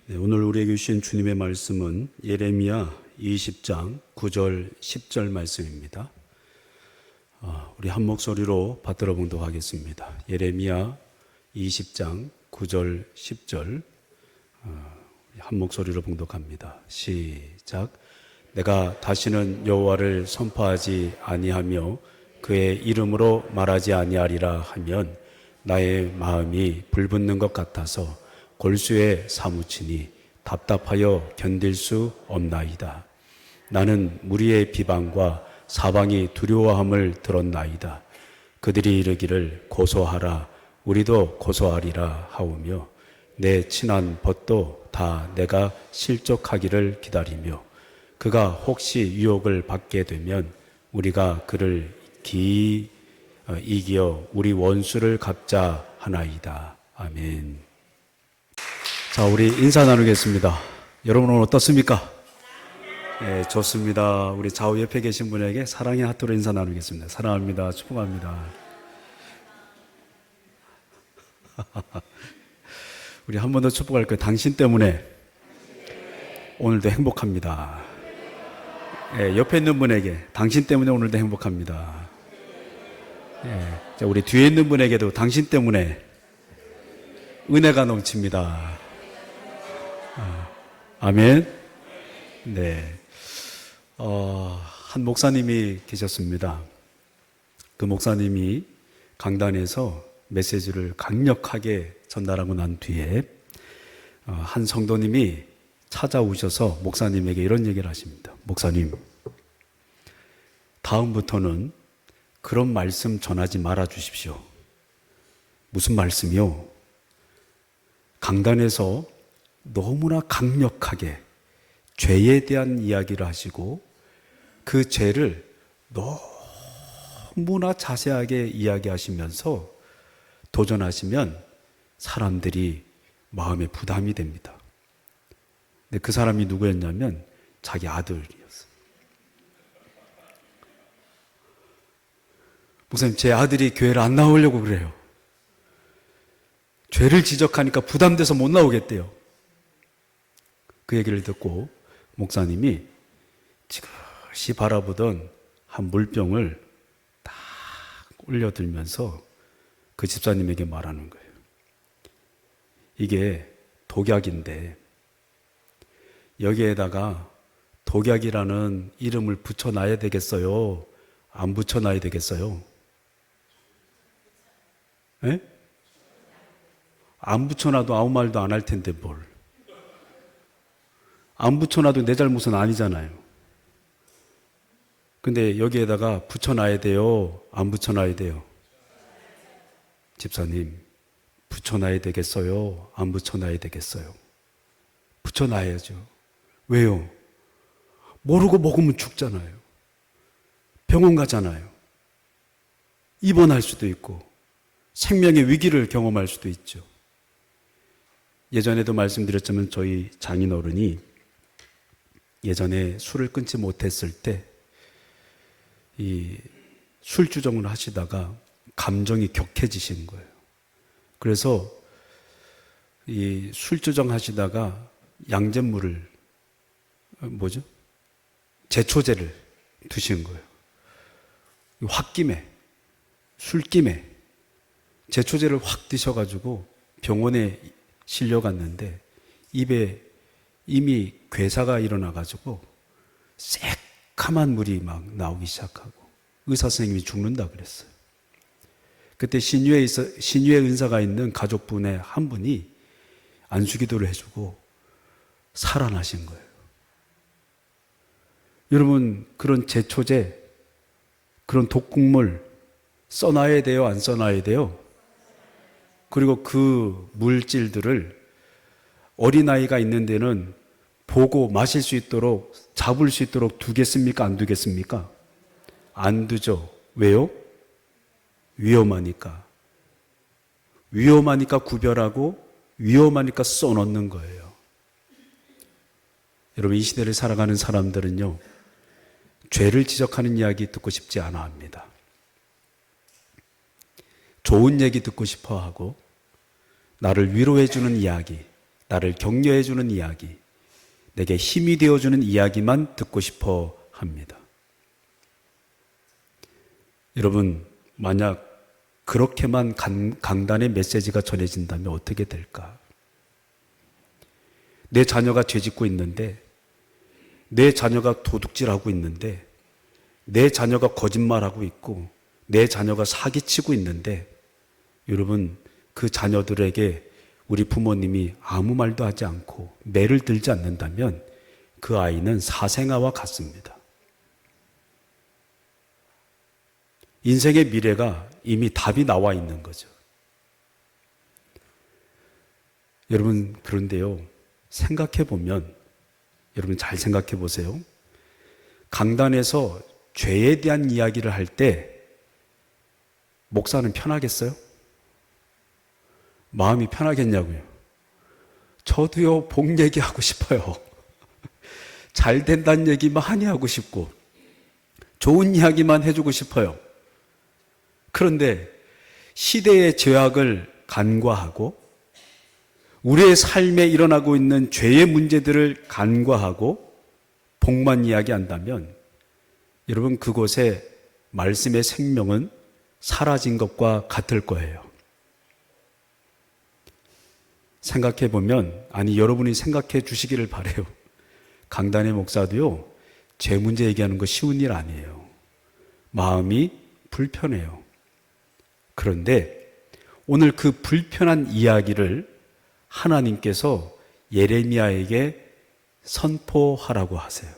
네, 오늘 우리에게 주신 주님의 말씀은 예레미야 20장 9절 10절 말씀입니다. 우리 한 목소리로 받들어 보도록 하겠습니다. 예레미야 20장 9절 10절 한 목소리로 봉독합니다. 시작. 내가 다시는 여호와를 선포하지 아니하며 그의 이름으로 말하지 아니하리라 하면 나의 마음이 불붙는 것 같아서 골수에 사무치니 답답하여 견딜 수 없나이다. 나는 무리의 비방과 사방이 두려워함을 들었나이다. 그들이 이르기를 고소하라 우리도 고소하리라 하오며 내 친한 벗도 다 내가 실족하기를 기다리며 그가 혹시 유혹을 받게 되면 우리가 그를 이겨 우리 원수를 갚자 하나이다. 아멘. 자, 우리 인사 나누겠습니다. 여러분 오늘 어떻습니까? 네, 좋습니다. 우리 좌우 옆에 계신 분에게 사랑의 하트로 인사 나누겠습니다. 사랑합니다. 축복합니다. 우리 한 번 더 축복할 거예요. 당신 때문에 오늘도 행복합니다. 네, 옆에 있는 분에게 당신 때문에 오늘도 행복합니다. 네, 자, 우리 뒤에 있는 분에게도 당신 때문에 은혜가 넘칩니다. 아멘. 네. 한 목사님이 계셨습니다. 그 목사님이 강단에서 메시지를 강력하게 전달하고 난 뒤에 한 성도님이 찾아오셔서 목사님에게 이런 얘기를 하십니다. 목사님, 다음부터는 그런 말씀 전하지 말아 주십시오. 무슨 말씀이요? 강단에서 너무나 강력하게 죄에 대한 이야기를 하시고 그 죄를 너무나 자세하게 이야기하시면서 도전하시면 사람들이 마음에 부담이 됩니다. 근데 그 사람이 누구였냐면 자기 아들이었어요. 목사님, 제 아들이 교회를 안 나오려고 그래요. 죄를 지적하니까 부담돼서 못 나오겠대요. 그 얘기를 듣고 목사님이 지그시 바라보던 한 물병을 딱 올려들면서 그 집사님에게 말하는 거예요. 이게 독약인데 여기에다가 독약이라는 이름을 붙여놔야 되겠어요? 안 붙여놔야 되겠어요? 에? 안 붙여놔도 아무 말도 안 할 텐데 뭘. 안 붙여놔도 내 잘못은 아니잖아요. 근데 여기에다가 붙여놔야 돼요? 안 붙여놔야 돼요? 집사님, 붙여놔야 되겠어요? 안 붙여놔야 되겠어요? 붙여놔야죠. 왜요? 모르고 먹으면 죽잖아요. 병원 가잖아요. 입원할 수도 있고 생명의 위기를 경험할 수도 있죠. 예전에도 말씀드렸지만 저희 장인어른이 예전에 술을 끊지 못했을 때 이 술주정을 하시다가 감정이 격해지신 거예요. 그래서 이 술주정 하시다가 양잿물을 제초제를 드신 거예요. 홧김에 술김에 제초제를 확 드셔가지고 병원에 실려갔는데 입에 이미 괴사가 일어나가지고 새카만 물이 막 나오기 시작하고 의사 선생님이 죽는다 그랬어요. 그때 신유의 은사가 있는 가족분의 한 분이 안수기도를 해주고 살아나신 거예요. 여러분, 그런 제초제, 그런 독국물 써놔야 돼요? 안 써놔야 돼요? 그리고 그 물질들을 어린아이가 있는 데는 보고 마실 수 있도록, 잡을 수 있도록 두겠습니까? 안 두겠습니까? 안 두죠. 왜요? 위험하니까. 위험하니까 구별하고 위험하니까 써놓는 거예요. 여러분, 이 시대를 살아가는 사람들은요, 죄를 지적하는 이야기 듣고 싶지 않아 합니다. 좋은 얘기 듣고 싶어 하고 나를 위로해 주는 이야기, 나를 격려해주는 이야기, 내게 힘이 되어주는 이야기만 듣고 싶어 합니다. 여러분, 만약 그렇게만 강단의 메시지가 전해진다면 어떻게 될까? 내 자녀가 죄짓고 있는데, 내 자녀가 도둑질하고 있는데, 내 자녀가 거짓말하고 있고, 내 자녀가 사기치고 있는데, 여러분, 그 자녀들에게 우리 부모님이 아무 말도 하지 않고 매를 들지 않는다면 그 아이는 사생아와 같습니다. 인생의 미래가 이미 답이 나와 있는 거죠. 여러분, 그런데요, 생각해 보면, 여러분 잘 생각해 보세요. 강단에서 죄에 대한 이야기를 할 때 목사는 편하겠어요? 마음이 편하겠냐고요? 저도요, 복 얘기하고 싶어요. 잘 된다는 얘기 많이 하고 싶고, 좋은 이야기만 해주고 싶어요. 그런데 시대의 죄악을 간과하고, 우리의 삶에 일어나고 있는 죄의 문제들을 간과하고, 복만 이야기한다면, 여러분, 그곳에 말씀의 생명은 사라진 것과 같을 거예요. 생각해 보면, 아니, 여러분이 생각해 주시기를 바래요. 강단의 목사도요, 죄 문제 얘기하는 거 쉬운 일 아니에요. 마음이 불편해요. 그런데 오늘 그 불편한 이야기를 하나님께서 예레미야에게 선포하라고 하세요.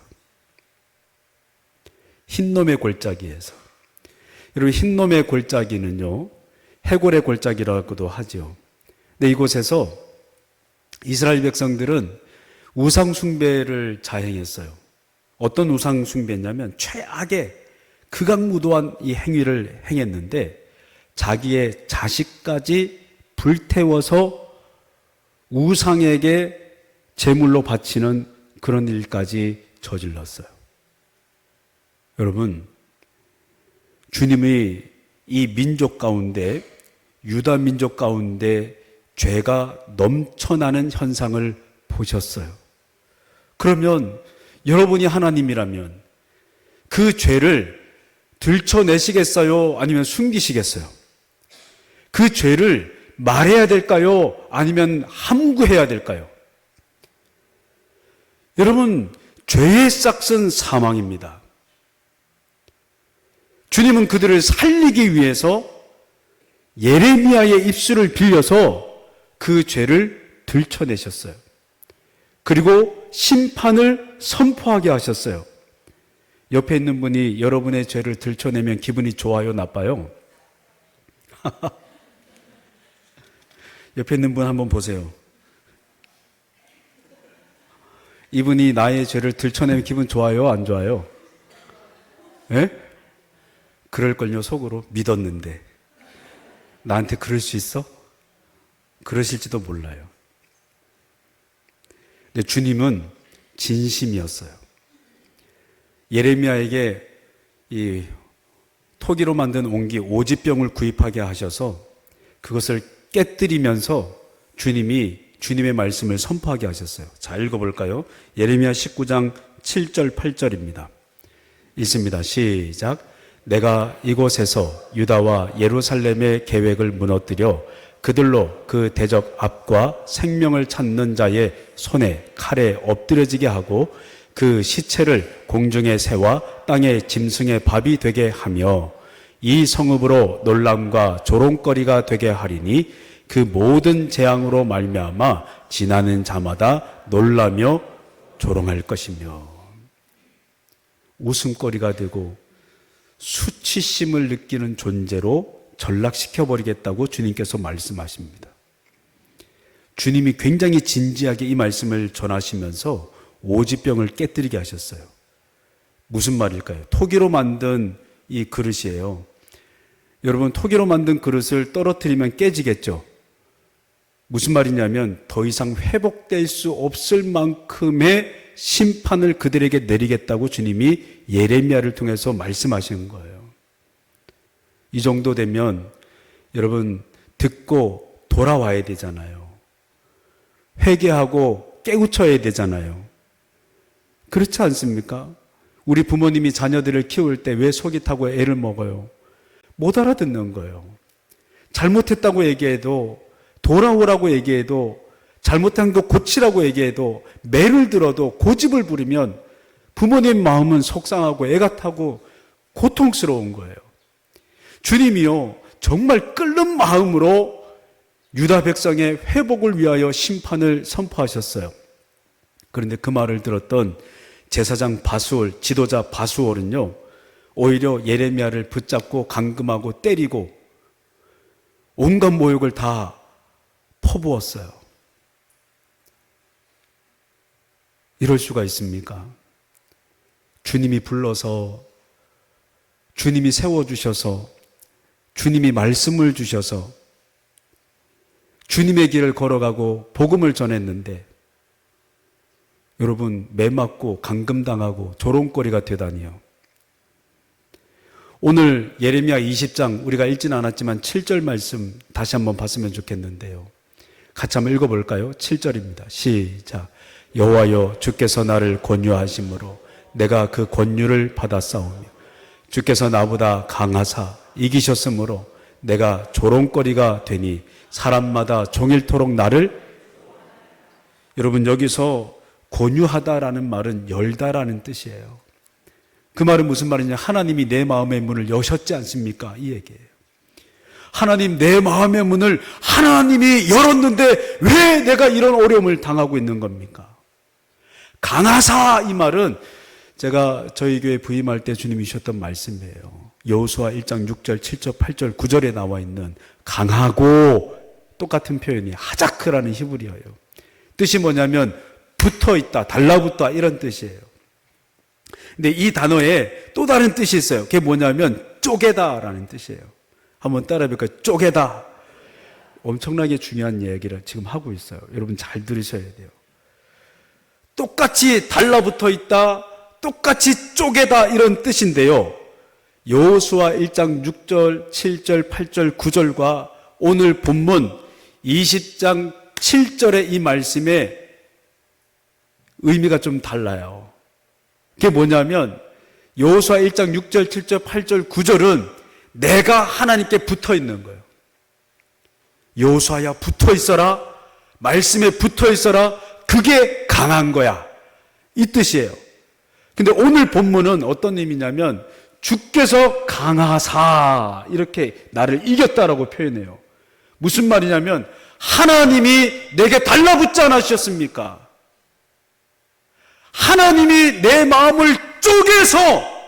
흰놈의 골짜기에서. 여러분, 흰놈의 골짜기는요, 해골의 골짜기라고도 하죠. 근데 이곳에서 이스라엘 백성들은 우상숭배를 자행했어요. 어떤 우상숭배냐면 최악의 극악무도한 이 행위를 행했는데, 자기의 자식까지 불태워서 우상에게 제물로 바치는 그런 일까지 저질렀어요. 여러분, 주님이 이 민족 가운데, 유다 민족 가운데 죄가 넘쳐나는 현상을 보셨어요. 그러면 여러분이 하나님이라면 그 죄를 들춰내시겠어요? 아니면 숨기시겠어요? 그 죄를 말해야 될까요? 아니면 함구해야 될까요? 여러분, 죄의 싹은 사망입니다. 주님은 그들을 살리기 위해서 예레미야의 입술을 빌려서 그 죄를 들춰내셨어요. 그리고 심판을 선포하게 하셨어요. 옆에 있는 분이 여러분의 죄를 들춰내면 기분이 좋아요, 나빠요? 옆에 있는 분 한번 보세요. 이분이 나의 죄를 들춰내면 기분 좋아요, 안 좋아요? 예? 그럴걸요, 속으로. 믿었는데. 나한테 그럴 수 있어? 그러실지도 몰라요. 근데 주님은 진심이었어요. 예레미야에게 이 토기로 만든 옹기 오지병을 구입하게 하셔서 그것을 깨뜨리면서 주님의 말씀을 선포하게 하셨어요. 자, 읽어볼까요? 예레미야 19장 7절 8절입니다. 읽습니다. 시작. 내가 이곳에서 유다와 예루살렘의 계획을 무너뜨려 그들로 그 대적 앞과 생명을 찾는 자의 손에 칼에 엎드려지게 하고 그 시체를 공중의 새와 땅의 짐승의 밥이 되게 하며 이 성읍으로 놀람과 조롱거리가 되게 하리니 그 모든 재앙으로 말미암아 지나는 자마다 놀라며 조롱할 것이며. 웃음거리가 되고 수치심을 느끼는 존재로 전락시켜버리겠다고 주님께서 말씀하십니다. 주님이 굉장히 진지하게 이 말씀을 전하시면서 오지병을 깨뜨리게 하셨어요. 무슨 말일까요? 토기로 만든 이 그릇이에요. 여러분, 토기로 만든 그릇을 떨어뜨리면 깨지겠죠? 무슨 말이냐면 더 이상 회복될 수 없을 만큼의 심판을 그들에게 내리겠다고 주님이 예레미야를 통해서 말씀하시는 거예요. 이 정도 되면 여러분 듣고 돌아와야 되잖아요. 회개하고 깨우쳐야 되잖아요. 그렇지 않습니까? 우리 부모님이 자녀들을 키울 때 왜 속이 타고 애를 먹어요? 못 알아듣는 거예요. 잘못했다고 얘기해도, 돌아오라고 얘기해도, 잘못한 거 고치라고 얘기해도, 매를 들어도, 고집을 부리면 부모님 마음은 속상하고 애가 타고 고통스러운 거예요. 주님이요, 정말 끓는 마음으로 유다 백성의 회복을 위하여 심판을 선포하셨어요. 그런데 그 말을 들었던 제사장 바수올, 지도자 바수올은요, 오히려 예레미야를 붙잡고 감금하고 때리고 온갖 모욕을 다 퍼부었어요. 이럴 수가 있습니까? 주님이 불러서, 주님이 세워주셔서, 주님이 말씀을 주셔서 주님의 길을 걸어가고 복음을 전했는데 여러분, 매 맞고 감금당하고 조롱거리가 되다니요. 오늘 예레미야 20장 우리가 읽지는 않았지만 7절 말씀 다시 한번 봤으면 좋겠는데요. 같이 한번 읽어볼까요? 7절입니다. 시작. 여호와여, 주께서 나를 권유하심으로 내가 그 권유를 받았사오며 주께서 나보다 강하사 이기셨으므로 내가 조롱거리가 되니 사람마다 종일토록 나를. 여러분, 여기서 권유하다라는 말은 열다라는 뜻이에요. 그 말은 무슨 말이냐? 하나님이 내 마음의 문을 여셨지 않습니까? 이 얘기예요. 하나님, 내 마음의 문을 하나님이 열었는데 왜 내가 이런 어려움을 당하고 있는 겁니까? 강하사, 이 말은 제가 저희 교회 부임할 때 주님이 주셨던 말씀이에요. 여호수아 1장 6절, 7절, 8절, 9절에 나와 있는 강하고 똑같은 표현이 하자크라는 히브리어예요. 뜻이 뭐냐면 붙어있다, 달라붙다, 이런 뜻이에요. 근데 이 단어에 또 다른 뜻이 있어요. 그게 뭐냐면 쪼개다라는 뜻이에요. 한번 따라해볼까요? 쪼개다. 엄청나게 중요한 얘기를 지금 하고 있어요. 여러분 잘 들으셔야 돼요. 똑같이 달라붙어 있다, 똑같이 쪼개다, 이런 뜻인데요. 여호수아 1장 6절, 7절, 8절, 9절과 오늘 본문 20장 7절의 이 말씀의 의미가 좀 달라요. 그게 뭐냐면 여호수아 1장 6절, 7절, 8절, 9절은 내가 하나님께 붙어 있는 거예요. 여호수아야, 붙어 있어라. 말씀에 붙어 있어라. 그게 강한 거야. 이 뜻이에요. 근데 오늘 본문은 어떤 의미냐면 주께서 강하사 이렇게 나를 이겼다라고 표현해요. 무슨 말이냐면 하나님이 내게 달라붙지 않으셨습니까? 하나님이 내 마음을 쪼개서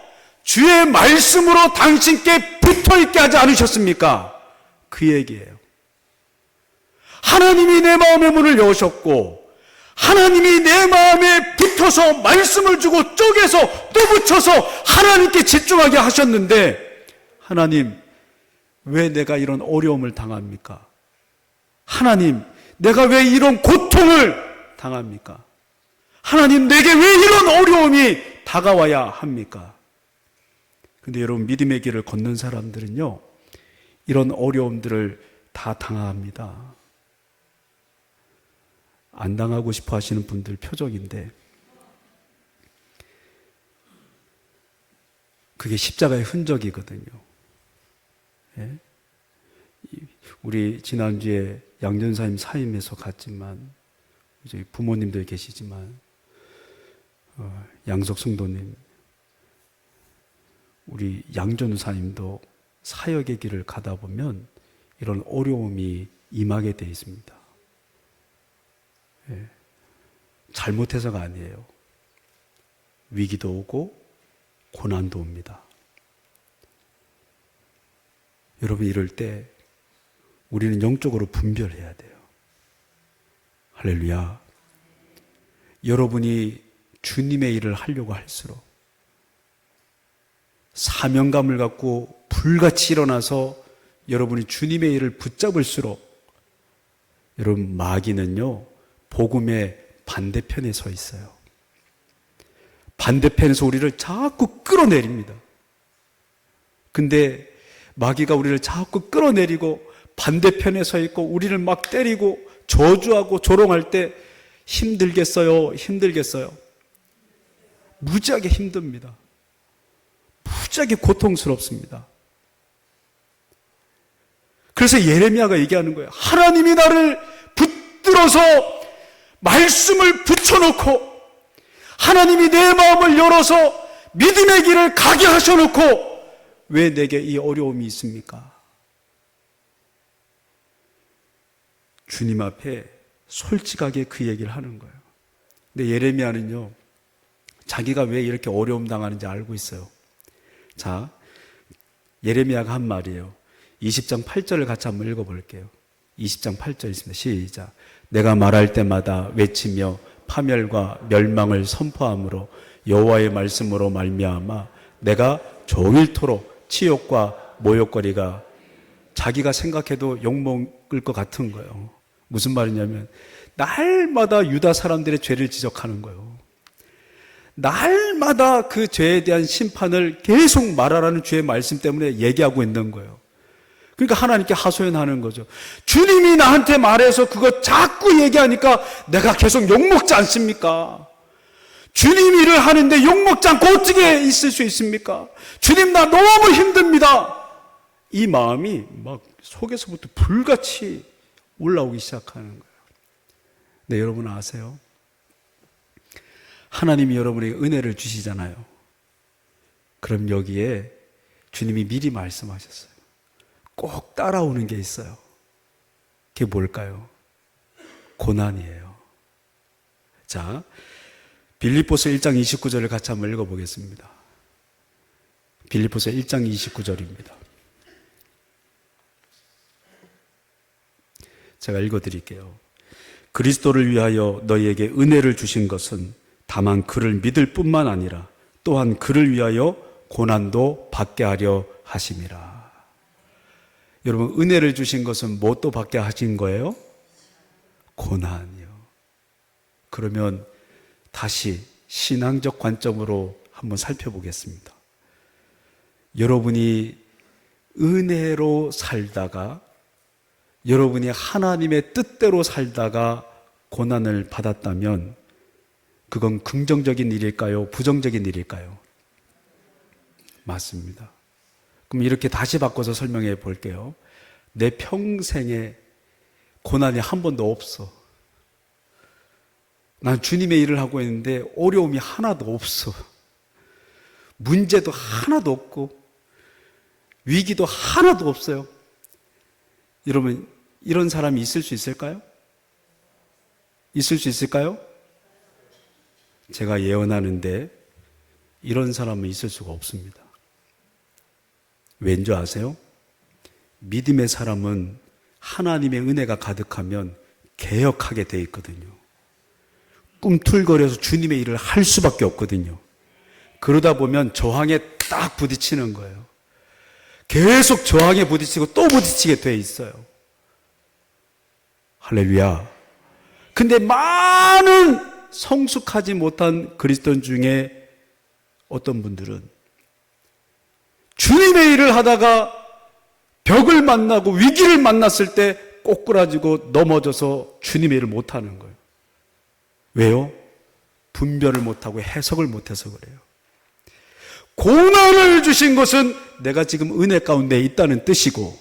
주의 말씀으로 당신께 붙어있게 하지 않으셨습니까? 그 얘기예요. 하나님이 내 마음의 문을 여셨고 하나님이 내 마음에 붙어서 말씀을 주고 쪼개서 또 붙여서 하나님께 집중하게 하셨는데 하나님, 왜 내가 이런 어려움을 당합니까? 하나님, 내가 왜 이런 고통을 당합니까? 하나님, 내게 왜 이런 어려움이 다가와야 합니까? 근데 여러분, 믿음의 길을 걷는 사람들은요, 이런 어려움들을 다 당합니다. 안 당하고 싶어 하시는 분들 표정인데, 그게 십자가의 흔적이거든요. 예? 우리 지난주에 양전사님 사임해서 갔지만, 저희 부모님들 계시지만, 양석 성도님, 우리 양전사님도 사역의 길을 가다 보면 이런 어려움이 임하게 되어 있습니다. 예. 잘못해서가 아니에요. 위기도 오고 고난도 옵니다. 여러분, 이럴 때 우리는 영적으로 분별해야 돼요. 할렐루야. 여러분이 주님의 일을 하려고 할수록 사명감을 갖고 불같이 일어나서 여러분이 주님의 일을 붙잡을수록 여러분, 마귀는요, 복음의 반대편에 서 있어요. 반대편에서 우리를 자꾸 끌어내립니다. 근데 마귀가 우리를 자꾸 끌어내리고 반대편에 서 있고 우리를 막 때리고 저주하고 조롱할 때 힘들겠어요? 힘들겠어요? 무지하게 힘듭니다. 무지하게 고통스럽습니다. 그래서 예레미야가 얘기하는 거예요. 하나님이 나를 붙들어서 말씀을 붙여놓고 하나님이 내 마음을 열어서 믿음의 길을 가게 하셔놓고 왜 내게 이 어려움이 있습니까? 주님 앞에 솔직하게 그 얘기를 하는 거예요. 근데 예레미야는요, 자기가 왜 이렇게 어려움 당하는지 알고 있어요. 자, 예레미야가 한 말이에요. 20장 8절을 같이 한번 읽어볼게요. 20장 8절 있습니다. 시작. 내가 말할 때마다 외치며 파멸과 멸망을 선포함으로 여호와의 말씀으로 말미암아 내가 종일토록 치욕과 모욕거리가, 자기가 생각해도 욕먹을 것 같은 거예요. 무슨 말이냐면 날마다 유다 사람들의 죄를 지적하는 거예요. 날마다 그 죄에 대한 심판을 계속 말하라는 주의 말씀 때문에 얘기하고 있는 거예요. 그러니까 하나님께 하소연하는 거죠. 주님이 나한테 말해서 그거 자꾸 얘기하니까 내가 계속 욕먹지 않습니까? 주님 일을 하는데 욕먹지 않고 어떻게 있을 수 있습니까? 주님 나 너무 힘듭니다. 이 마음이 막 속에서부터 불같이 올라오기 시작하는 거예요. 네, 여러분 아세요? 하나님이 여러분에게 은혜를 주시잖아요. 그럼 여기에 주님이 미리 말씀하셨어요. 꼭 따라오는 게 있어요. 그게 뭘까요? 고난이에요. 자, 빌립보서 1장 29절을 같이 한번 읽어보겠습니다. 빌립보서 1장 29절입니다. 제가 읽어드릴게요. 그리스도를 위하여 너희에게 은혜를 주신 것은 다만 그를 믿을 뿐만 아니라 또한 그를 위하여 고난도 받게 하려 하심이라. 여러분, 은혜를 주신 것은 무엇도 받게 하신 거예요? 고난이요. 그러면 다시 신앙적 관점으로 한번 살펴보겠습니다. 여러분이 은혜로 살다가, 여러분이 하나님의 뜻대로 살다가 고난을 받았다면 그건 긍정적인 일일까요? 부정적인 일일까요? 맞습니다. 그럼 이렇게 다시 바꿔서 설명해 볼게요. 내 평생에 고난이 한 번도 없어. 난 주님의 일을 하고 있는데 어려움이 하나도 없어. 문제도 하나도 없고 위기도 하나도 없어요. 여러분, 이런 사람이 있을 수 있을까요? 있을 수 있을까요? 제가 예언하는데 이런 사람은 있을 수가 없습니다. 왠지 아세요? 믿음의 사람은 하나님의 은혜가 가득하면 개혁하게 돼 있거든요. 꿈틀거려서 주님의 일을 할 수밖에 없거든요. 그러다 보면 저항에 딱 부딪히는 거예요. 계속 저항에 부딪히고 또 부딪히게 돼 있어요. 할렐루야. 근데 많은 성숙하지 못한 그리스도인 중에 어떤 분들은 주님의 일을 하다가 벽을 만나고 위기를 만났을 때 꼬꾸라지고 넘어져서 주님의 일을 못하는 거예요. 왜요? 분별을 못하고 해석을 못해서 그래요. 고난을 주신 것은 내가 지금 은혜 가운데 있다는 뜻이고,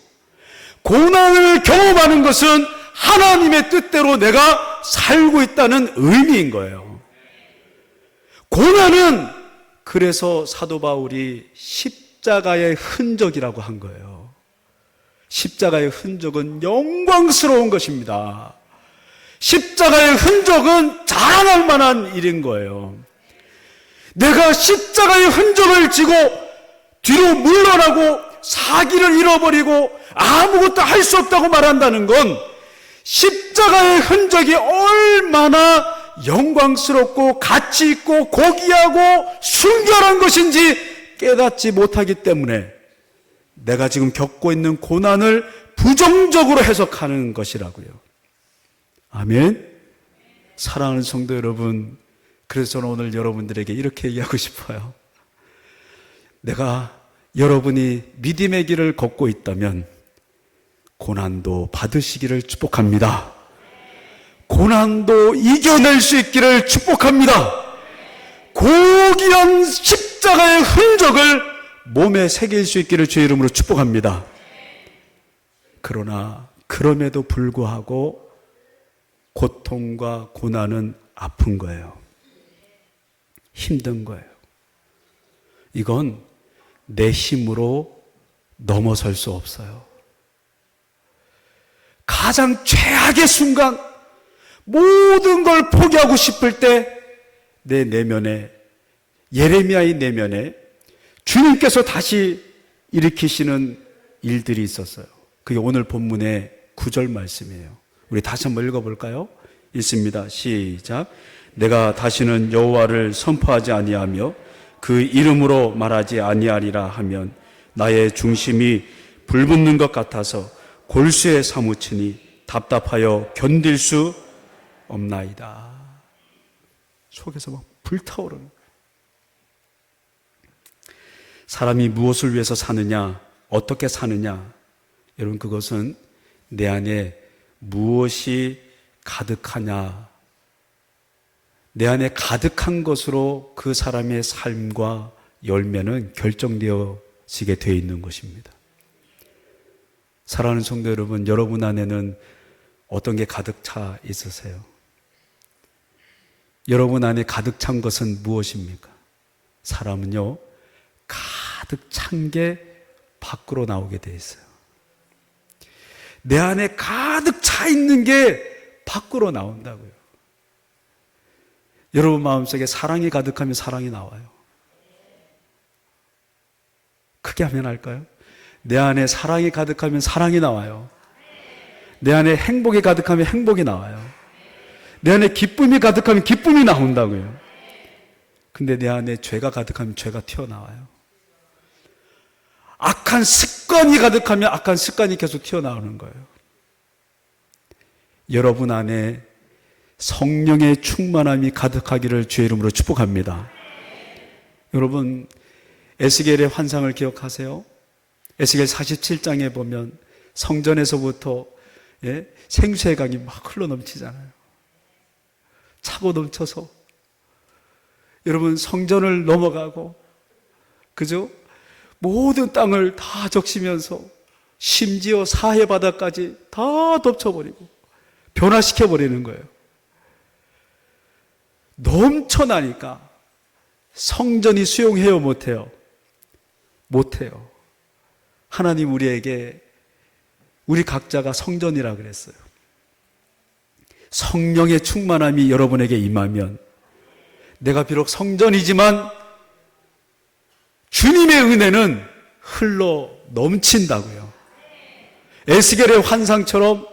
고난을 경험하는 것은 하나님의 뜻대로 내가 살고 있다는 의미인 거예요. 고난은 그래서 사도 바울이 십자가의 흔적이라고 한 거예요. 십자가의 흔적은 영광스러운 것입니다. 십자가의 흔적은 자랑할 만한 일인 거예요. 내가 십자가의 흔적을 지고 뒤로 물러나고 사기를 잃어버리고 아무것도 할 수 없다고 말한다는 건 십자가의 흔적이 얼마나 영광스럽고 가치 있고 고귀하고 순결한 것인지 깨닫지 못하기 때문에 내가 지금 겪고 있는 고난을 부정적으로 해석하는 것이라고요. 아멘. 사랑하는 성도 여러분, 그래서 저는 오늘 여러분들에게 이렇게 얘기하고 싶어요. 내가 여러분이 믿음의 길을 걷고 있다면 고난도 받으시기를 축복합니다. 고난도 이겨낼 수 있기를 축복합니다. 고귀한 십자가의 흔적을 몸에 새길 수 있기를 주의 이름으로 축복합니다. 그러나 그럼에도 불구하고 고통과 고난은 아픈 거예요. 힘든 거예요. 이건 내 힘으로 넘어설 수 없어요. 가장 최악의 순간, 모든 걸 포기하고 싶을 때 내 내면에, 예레미야의 내면에 주님께서 다시 일으키시는 일들이 있었어요. 그게 오늘 본문의 9절 말씀이에요. 우리 다시 한번 읽어볼까요? 읽습니다. 시작. 내가 다시는 여호와를 선포하지 아니하며 그 이름으로 말하지 아니하리라 하면 나의 중심이 불붙는 것 같아서 골수에 사무치니 답답하여 견딜 수 없나이다. 속에서 막 불타오르는 거예요. 사람이 무엇을 위해서 사느냐, 어떻게 사느냐, 여러분 그것은 내 안에 무엇이 가득하냐, 내 안에 가득한 것으로 그 사람의 삶과 열매는 결정되어지게 되어 있는 것입니다. 사랑하는 성도 여러분, 여러분 안에는 어떤 게 가득 차 있으세요? 여러분 안에 가득 찬 것은 무엇입니까? 사람은요, 가득 찬 게 밖으로 나오게 돼 있어요. 내 안에 가득 차 있는 게 밖으로 나온다고요. 여러분 마음속에 사랑이 가득하면 사랑이 나와요. 크게 하면 할까요? 내 안에 사랑이 가득하면 사랑이 나와요. 내 안에 행복이 가득하면 행복이 나와요. 내 안에 기쁨이 가득하면 기쁨이 나온다고요. 근데 내 안에 죄가 가득하면 죄가 튀어나와요. 악한 습관이 가득하면 악한 습관이 계속 튀어나오는 거예요. 여러분 안에 성령의 충만함이 가득하기를 주의 이름으로 축복합니다. 여러분, 에스겔의 환상을 기억하세요? 에스겔 47장에 보면 성전에서부터 생수의 강이 막 흘러넘치잖아요. 차고 넘쳐서 여러분 성전을 넘어가고, 그죠? 모든 땅을 다 적시면서 심지어 사해 바다까지 다 덮쳐버리고 변화시켜버리는 거예요. 넘쳐나니까 성전이 수용해요, 못해요? 못해요. 하나님 우리에게, 우리 각자가 성전이라 그랬어요. 성령의 충만함이 여러분에게 임하면 내가 비록 성전이지만 주님의 은혜는 흘러 넘친다고요. 에스겔의 환상처럼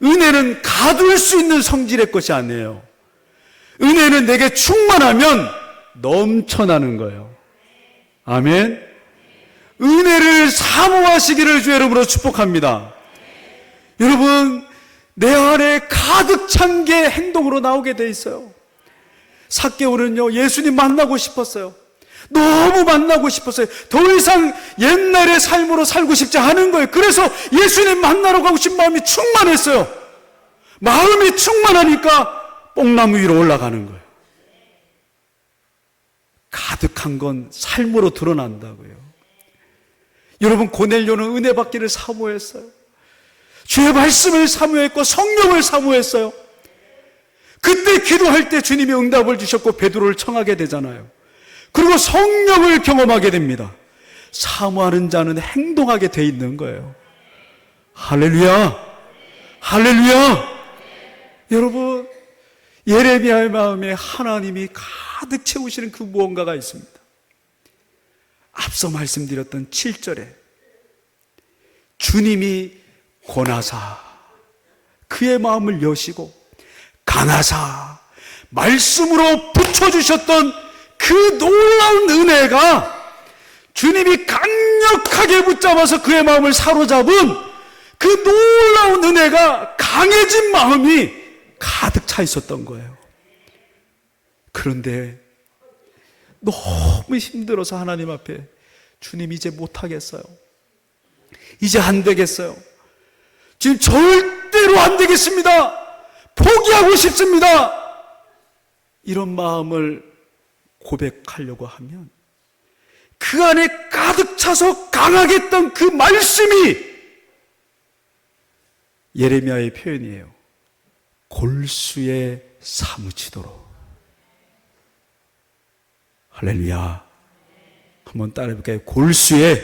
은혜는 가둘 수 있는 성질의 것이 아니에요. 은혜는 내게 충만하면 넘쳐나는 거예요. 아멘. 은혜를 사모하시기를 주의 이름으로 축복합니다. 여러분, 내 안에 가득 찬 게 행동으로 나오게 돼 있어요. 삭개오는요, 예수님 만나고 싶었어요. 너무 만나고 싶었어요. 더 이상 옛날의 삶으로 살고 싶지 않은 거예요. 그래서 예수님 만나러 가고 싶은 마음이 충만했어요. 마음이 충만하니까 뽕나무 위로 올라가는 거예요. 가득한 건 삶으로 드러난다고요. 여러분, 고넬료는 은혜 받기를 사모했어요. 주의 말씀을 사모했고 성령을 사모했어요. 그때 기도할 때 주님이 응답을 주셨고 베드로를 청하게 되잖아요. 그리고 성령을 경험하게 됩니다. 사모하는 자는 행동하게 돼 있는 거예요. 할렐루야! 할렐루야! 여러분, 예레미야의 마음에 하나님이 가득 채우시는 그 무언가가 있습니다. 앞서 말씀드렸던 7절에 주님이 권하사 그의 마음을 여시고 강하사 말씀으로 붙여주셨던 그 놀라운 은혜가 주님이 강력하게 붙잡아서 그의 마음을 사로잡은 그 놀라운 은혜가 강해진 마음이 가득 차 있었던 거예요. 그런데 너무 힘들어서 하나님 앞에 주님 이제 못하겠어요. 이제 안 되겠어요. 지금 절대로 안 되겠습니다. 포기하고 싶습니다. 이런 마음을 고백하려고 하면 그 안에 가득 차서 강하게 했던 그 말씀이 예레미야의 표현이에요. 골수에 사무치도록. 할렐루야. 한번 따라해볼까요? 골수에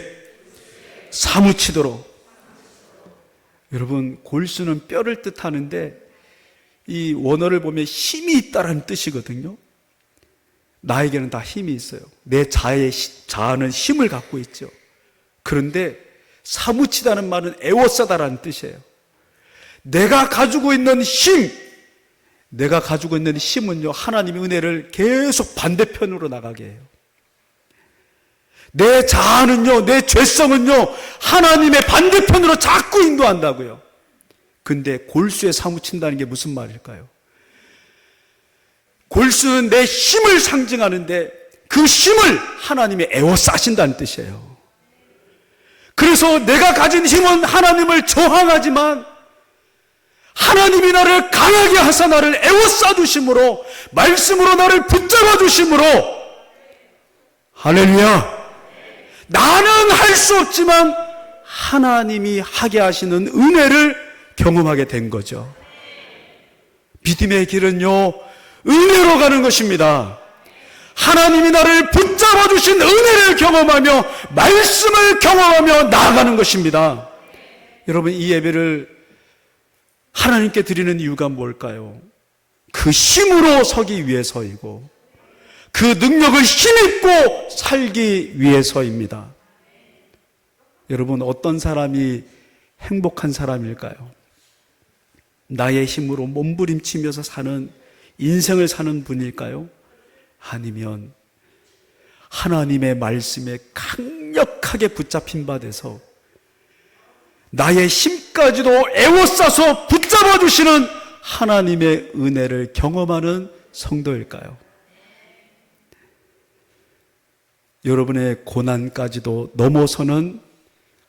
사무치도록. 여러분, 골수는 뼈를 뜻하는데 이 원어를 보면 힘이 있다라는 뜻이거든요. 나에게는 다 힘이 있어요. 내 자아는 힘을 갖고 있죠. 그런데 사무치다는 말은 애워싸다라는 뜻이에요. 내가 가지고 있는 힘은요, 하나님의 은혜를 계속 반대편으로 나가게 해요. 내 자아는요, 내 죄성은요, 하나님의 반대편으로 자꾸 인도한다고요. 근데 골수에 사무친다는 게 무슨 말일까요? 골수는 내 힘을 상징하는데 그 힘을 하나님이 애워싸신다는 뜻이에요. 그래서 내가 가진 힘은 하나님을 저항하지만 하나님이 나를 강하게 하사 나를 애워싸 주심으로, 말씀으로 나를 붙잡아 주심으로, 할렐루야, 나는 할 수 없지만 하나님이 하게 하시는 은혜를 경험하게 된 거죠. 믿음의 길은요, 은혜로 가는 것입니다. 하나님이 나를 붙잡아 주신 은혜를 경험하며 말씀을 경험하며 나아가는 것입니다. 여러분, 이 예배를 하나님께 드리는 이유가 뭘까요? 그 힘으로 서기 위해서이고 그 능력을 힘입고 살기 위해서입니다. 여러분, 어떤 사람이 행복한 사람일까요? 나의 힘으로 몸부림치면서 사는, 인생을 사는 분일까요? 아니면 하나님의 말씀에 강력하게 붙잡힌 바 돼서 나의 힘까지도 애워싸서 붙잡아 주시는 하나님의 은혜를 경험하는 성도일까요? 여러분의 고난까지도 넘어서는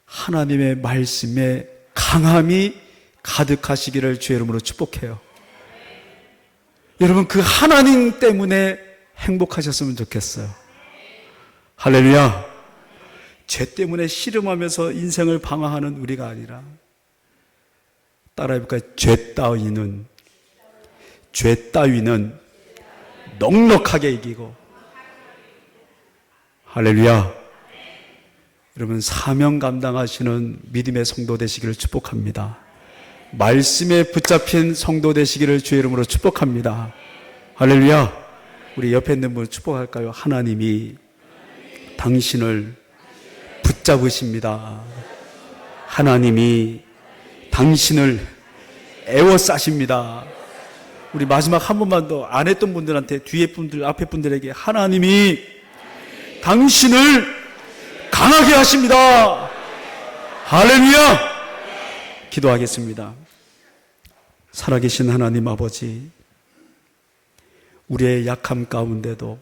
하나님의 말씀에 강함이 가득하시기를 주의 이름으로 축복해요. 여러분, 그 하나님 때문에 행복하셨으면 좋겠어요. 할렐루야. 죄 때문에 씨름하면서 인생을 방황하는 우리가 아니라, 따라해볼까요? 죄 따위는 넉넉하게 이기고, 할렐루야. 여러분, 사명 감당하시는 믿음의 성도 되시기를 축복합니다. 말씀에 붙잡힌 성도 되시기를 주의 이름으로 축복합니다. 할렐루야. 우리 옆에 있는 분 축복할까요? 하나님이 당신을 붙잡으십니다. 하나님이 당신을 애워싸십니다. 우리 마지막 한 번만 더, 안 했던 분들한테, 뒤에 분들, 앞에 분들에게 하나님이 당신을 강하게 하십니다. 할렐루야. 기도하겠습니다. 살아계신 하나님 아버지, 우리의 약함 가운데도